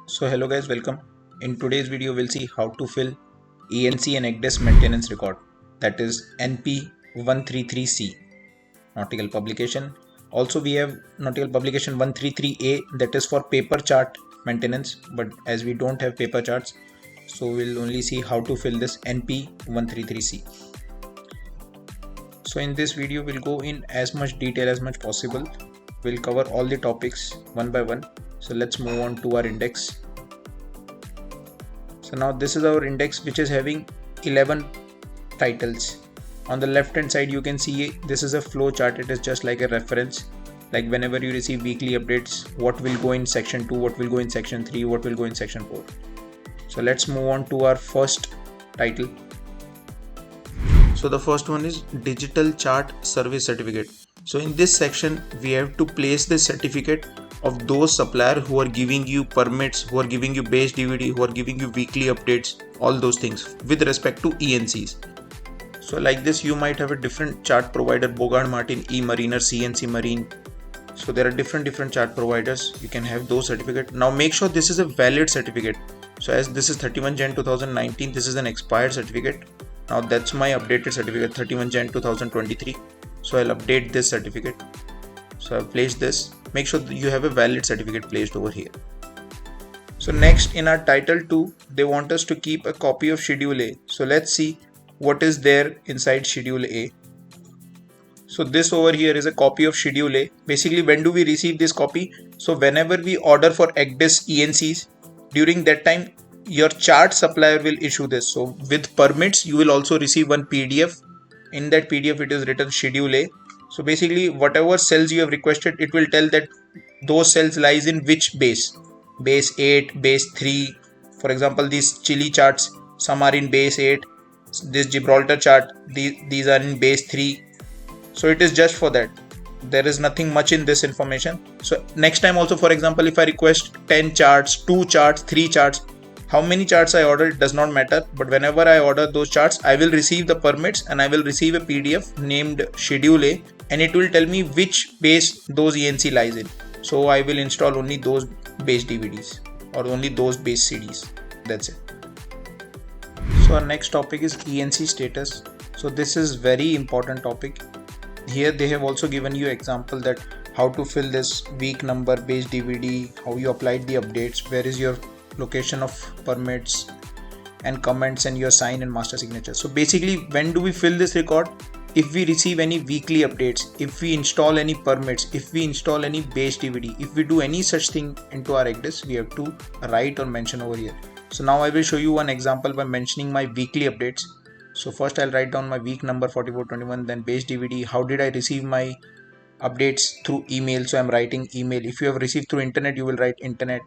So hello guys, welcome. In today's video we'll see how to fill ENC and ECDIS maintenance record, that is NP 133C nautical publication. Also we have nautical publication 133A, that is for paper chart maintenance, but as we don't have paper charts, so we'll only see how to fill this NP 133C. So in this video we'll go in as much detail as much possible. We'll cover all the topics one by one. So let's move on to our index. So now this is our index, which is having 11 titles. On the left hand side you can see this is a flow chart. It is just like a reference, like whenever you receive weekly updates, what will go in section 2, what will go in section 3, what will go in section 4. So let's move on to our first title. So the first one is digital chart service certificate. So in this section we have to place the certificate of those suppliers who are giving you permits, who are giving you base DVD, who are giving you weekly updates, all those things with respect to ENCs. So like this you might have a different chart provider, Bogard Martin, eMariner, CNC Marine. So there are different chart providers. You can have those certificates. Now make sure this is a valid certificate. So as this is 31 Jan 2019, this is an expired certificate. Now that's my updated certificate, 31 Jan 2023. So I'll update this certificate. So I've placed this. Make sure that you have a valid certificate placed over here. So next, in our title 2, they want us to keep a copy of schedule A. So let's see what is there inside schedule A. So this over here is a copy of schedule A. Basically, when do we receive this copy? So whenever we order for ECDIS ENCs, during that time your chart supplier will issue this. So with permits you will also receive one PDF. In that PDF it is written schedule A. So basically whatever cells you have requested, it will tell that those cells lies in which base. Base 8, base 3. For example, these Chile charts, some are in base 8. This Gibraltar chart, these are in base 3. So it is just for that. There is nothing much in this information. So next time also, for example, if I request 10 charts, 2 charts, 3 charts, how many charts I order, it does not matter. But whenever I order those charts, I will receive the permits and I will receive a PDF named schedule A, and it will tell me which base those ENC lies in. So I will install only those base DVDs or only those base CDs. That's it. So our next topic is ENC status. So this is very important topic. Here they have also given you example that how to fill this week number base DVD, how you applied the updates, where is your location of permits and comments, and your sign and master signature. So basically, when do we fill this record? If we receive any weekly updates, if we install any permits, if we install any base DVD, if we do any such thing into our ECDIS, we have to write or mention over here. So now I will show you one example by mentioning my weekly updates. So first I'll write down my week number 4421, then base DVD. How did I receive my updates? Through email. So I'm writing email. If you have received through internet, you will write internet.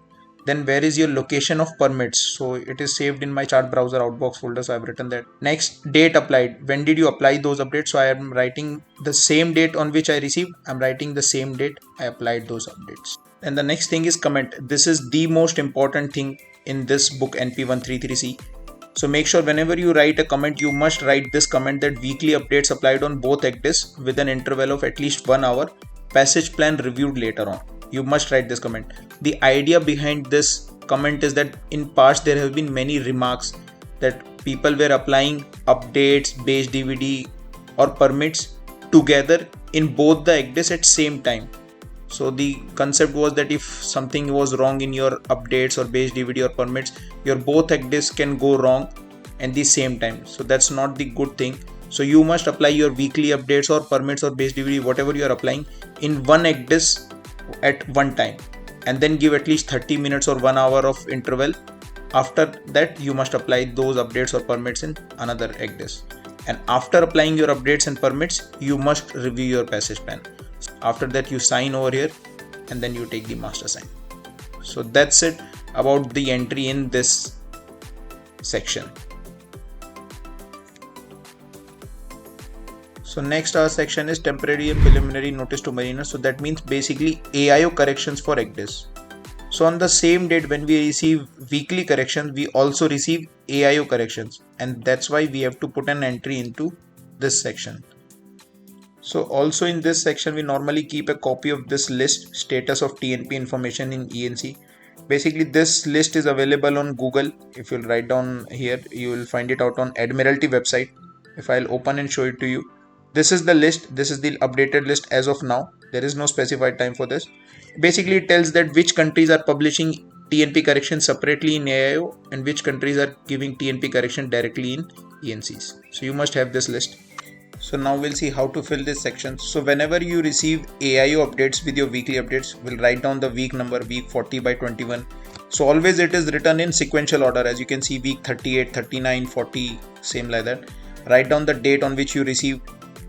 Then where is your location of permits? So it is saved in my chart browser outbox folder. So I've written that. Next, date applied. When did you apply those updates? So I am writing the same date on which I received. I'm writing the same date I applied those updates. And the next thing is comment. This is the most important thing in this book NP 133C. So make sure whenever you write a comment, you must write this comment that weekly updates applied on both ECDIS with an interval of at least 1 hour. Passage plan reviewed later on. You must write this comment. The idea behind this comment is that in past there have been many remarks that people were applying updates, base DVD or permits together in both the ECDIS at same time. So the concept was that if something was wrong in your updates or base DVD or permits, your both ECDIS can go wrong at the same time. So that's not the good thing. So you must apply your weekly updates or permits or base DVD, whatever you are applying, in one ECDIS at one time, and then give at least 30 minutes or 1 hour of interval. After that you must apply those updates or permits in another ECDIS, and after applying your updates and permits you must review your passage plan. After that you sign over here and then you take the master sign. So that's it about the entry in this section. So next our section is temporary and preliminary notice to mariners. So that means basically AIO corrections for ECDIS. So on the same date when we receive weekly corrections, we also receive AIO corrections, and that's why we have to put an entry into this section. So also in this section we normally keep a copy of this list, status of TNP information in ENC. Basically this list is available on Google. If you'll write down here, you will find it out on Admiralty website. If I'll open and show it to you, this is the list. This is the updated list as of now. There is no specified time for this. Basically it tells that which countries are publishing TNP correction separately in AIO and which countries are giving TNP correction directly in ENCs. So you must have this list. So now we'll see how to fill this section. So whenever you receive AIO updates with your weekly updates, we'll write down the week number, week 40/21. So always it is written in sequential order. As you can see, week 38, 39, 40, same like that. Write down the date on which you receive.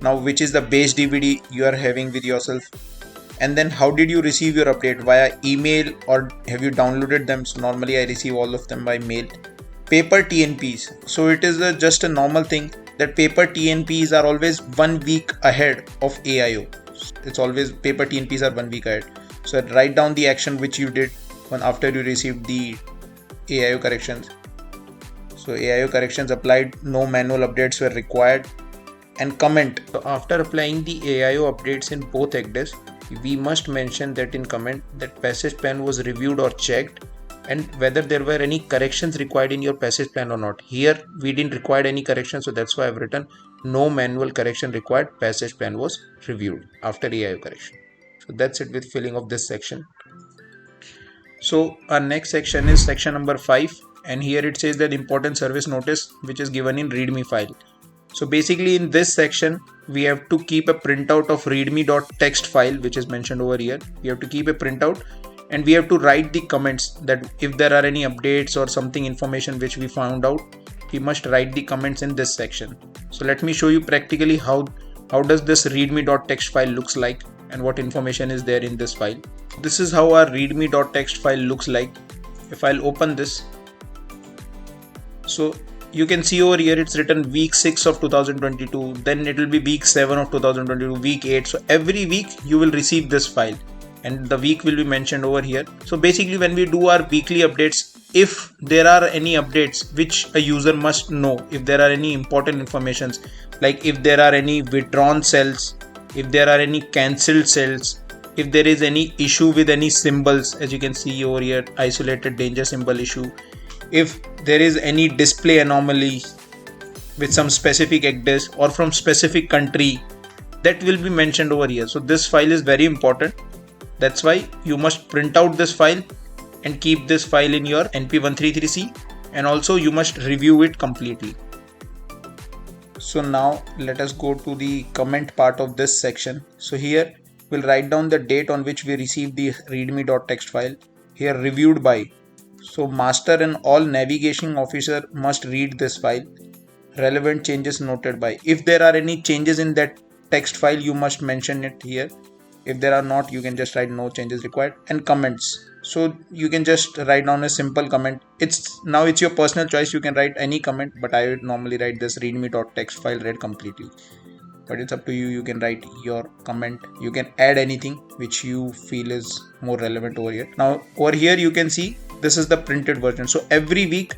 Now which is the base DVD you are having with yourself. And then how did you receive your update, via email or have you downloaded them? So normally I receive all of them by mail. Paper TNPs. So it is just a normal thing that paper TNPs are always 1 week ahead of AIO. It's always paper TNPs are 1 week ahead. So write down the action which you did after you received the AIO corrections. So AIO corrections applied, no manual updates were required, and comment. So after applying the AIO updates in both ECDIS, we must mention that in comment that passage plan was reviewed or checked, and whether there were any corrections required in your passage plan or not. Here we didn't require any correction, so that's why I've written no manual correction required, passage plan was reviewed after AIO correction. So that's it with filling of this section. So our next section is section number 5, and here it says that important service notice which is given in readme file. So basically in this section we have to keep a printout of readme.txt file which is mentioned over here. We have to keep a printout and we have to write the comments that if there are any updates or something information which we found out, we must write the comments in this section. So let me show you practically how does this readme.txt file looks like and what information is there in this file. This is how our readme.txt file looks like. If I'll open this, so you can see over here it's written week 6 of 2022, then it will be week 7 of 2022, week 8. So every week you will receive this file and the week will be mentioned over here. So basically when we do our weekly updates, if there are any updates which a user must know, if there are any important informations, like if there are any withdrawn cells, if there are any cancelled cells, if there is any issue with any symbols, as you can see over here, isolated danger symbol issue, if there is any display anomaly with some specific ECDIS or from specific country, that will be mentioned over here. So this file is very important. That's why you must print out this file and keep this file in your NP133C, and also you must review it completely. So now let us go to the comment part of this section. So here we'll write down the date on which we received the readme.txt file. Here reviewed by. So master and all navigation officer must read this file. Relevant changes noted by. If there are any changes in that text file, you must mention it here. If there are not, you can just write no changes required. And comments. So you can just write down a simple comment. It's your personal choice. You can write any comment, but I would normally write this readme.txt file read completely. But it's up to you. You can write your comment. You can add anything which you feel is more relevant over here. Now over here you can see this is the printed version. So every week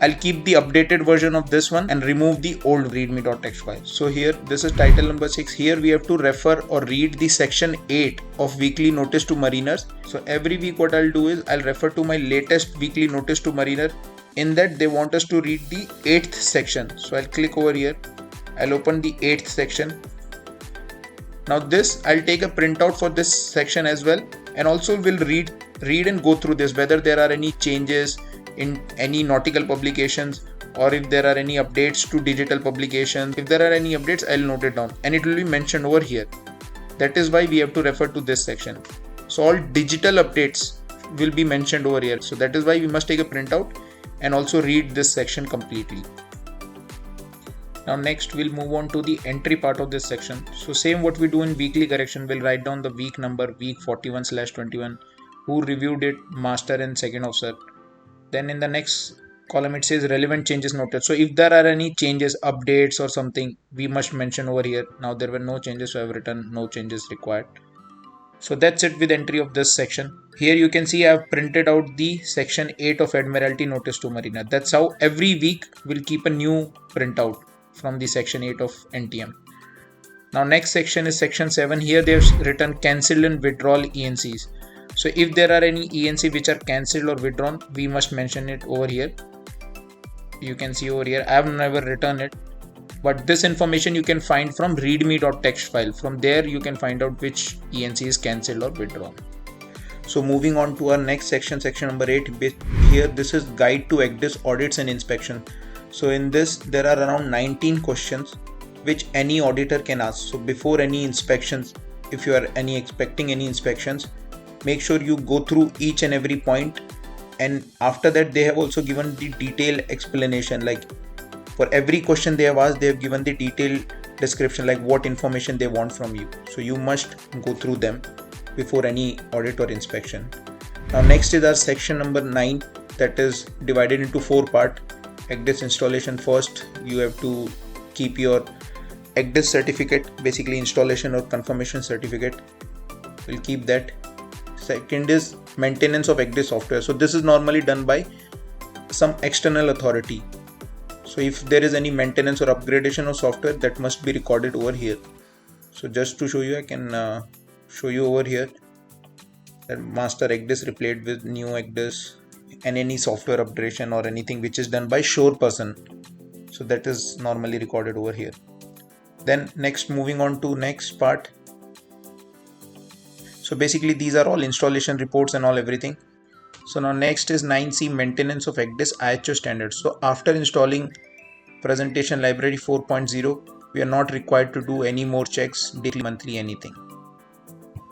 I'll keep the updated version of this one and remove the old readme.txt file. So here this is title number 6. Here we have to refer or read the section 8 of weekly notice to mariners. So every week what I'll do is I'll refer to my latest weekly notice to mariner. In that they want us to read the 8th section. So I'll click over here. I'll open the 8th section. Now this I'll take a printout for this section as well, and also will read and go through this, whether there are any changes in any nautical publications or if there are any updates to digital publications. If there are any updates, I'll note it down and it will be mentioned over here. That is why we have to refer to this section. So all digital updates will be mentioned over here. So that is why we must take a printout and also read this section completely. Now next we'll move on to the entry part of this section. So same what we do in weekly correction, we'll write down the week number, week 41/21, who reviewed it, master and second officer. Then in the next column it says relevant changes noted. So if there are any changes, updates or something, we must mention over here. Now there were no changes, so I've written no changes required. So that's it with entry of this section. Here you can see I've printed out the section 8 of Admiralty notice to mariner. That's how every week we'll keep a new printout from the section 8 of NTM. Now next section is section 7. Here they've written cancelled and withdrawal ENCs. So if there are any ENC which are cancelled or withdrawn, we must mention it over here. You can see over here, I have never written it, but this information you can find from readme.txt file. From there you can find out which ENC is cancelled or withdrawn. So moving on to our next section, section number 8. Here this is guide to ECDIS audits and inspection. So in this there are around 19 questions which any auditor can ask. So before any inspections, if you are expecting any inspections, make sure you go through each and every point, and after that they have also given the detailed explanation. Like for every question they have asked, they have given the detailed description, like what information they want from you. So you must go through them before any audit or inspection. Now next is our section number 9, that is divided into 4 parts. ECDIS installation. First you have to keep your ECDIS certificate, basically installation or confirmation certificate. We'll keep that. Second is maintenance of ECDIS software. So this is normally done by some external authority. So if there is any maintenance or upgradation of software, that must be recorded over here. So just to show you, I can show you over here that master ECDIS replayed with new ECDIS, and any software upgradation or anything which is done by sure person. So that is normally recorded over here. Then next, moving on to next part. So basically these are all installation reports and all everything. So now next is 9C, maintenance of ECDIS IHO standards. So after installing presentation library 4.0, we are not required to do any more checks, daily, monthly, anything.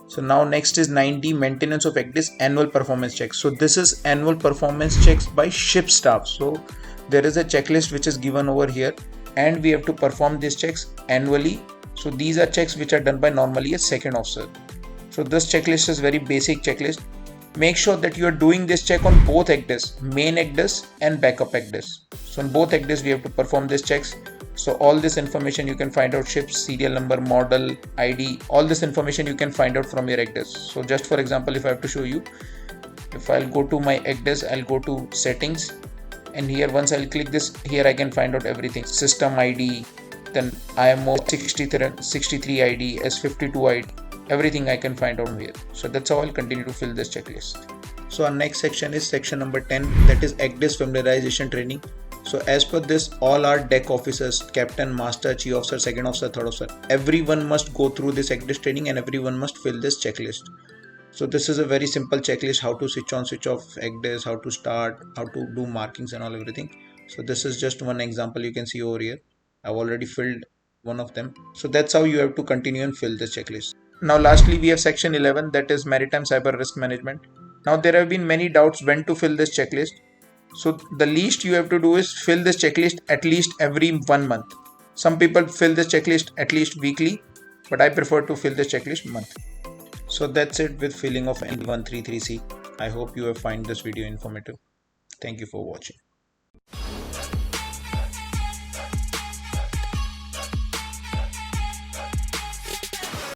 So now next is 9D, maintenance of ECDIS annual performance checks. So this is annual performance checks by ship staff. So there is a checklist which is given over here, and we have to perform these checks annually. So these are checks which are done by normally a second officer. So this checklist is very basic checklist. Make sure that you are doing this check on both ECDIS, main ECDIS and backup ECDIS. So in both ECDIS we have to perform these checks. So all this information you can find out, ship serial number, model, ID, all this information you can find out from your ECDIS. So just for example, if I have to show you, if I'll go to my ECDIS, I'll go to settings, and here once I'll click this, here I can find out everything. System ID, then IMO 63 ID, S52 ID, everything I can find out here. So that's how I'll continue to fill this checklist. So our next section is section number 10, that is ECDIS familiarization training. So as per this, all our deck officers, captain, master, chief officer, second officer, third officer, everyone must go through this ECDIS training, and everyone must fill this checklist. So this is a very simple checklist, how to switch on, switch off ECDIS, how to start, how to do markings and all everything. So this is just one example you can see over here. I've already filled one of them. So that's how you have to continue and fill this checklist. Now lastly we have section 11, that is maritime cyber risk management. Now there have been many doubts when to fill this checklist. So the least you have to do is fill this checklist at least every 1 month. Some people fill this checklist at least weekly, but I prefer to fill this checklist monthly. So that's it with filling of 133C. I hope you have found this video informative. Thank you for watching.